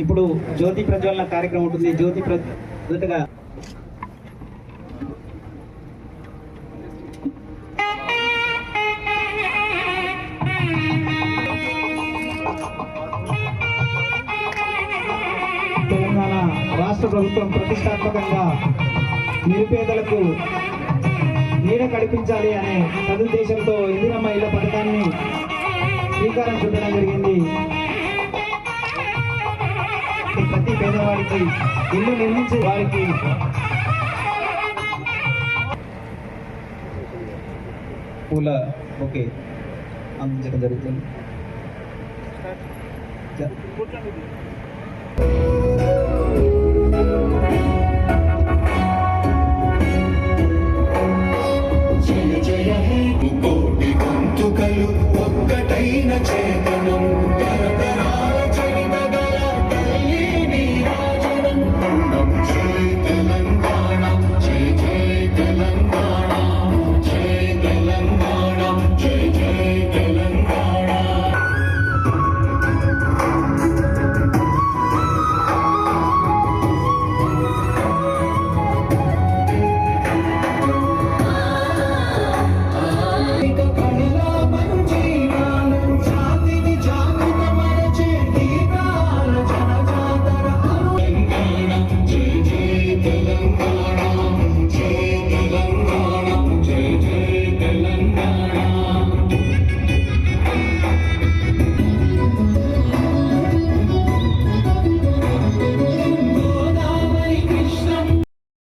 ఇప్పుడు జ్యోతి ప్రజ్వలన కార్యక్రమం ఉంటుంది. జ్యోతి మొదటగా తెలంగాణ రాష్ట్ర ప్రభుత్వం ప్రతిష్టాత్మకంగా నిరుపేదలకు నీడ కల్పించాలి అనే సదుద్దేశంతో ఇందిరమ్మ ఇళ్ల పథకాన్ని శ్రీకారం చుట్టడం జరిగింది. ప్రతి పేదవాడికి ఇల్లు నిర్మించే వారికి పూల ఓకే అందించడం జరుగుతుంది. జయ జయ హే కోటి గొంతుకలు ఒక్కటైన చేతనం తరతరాల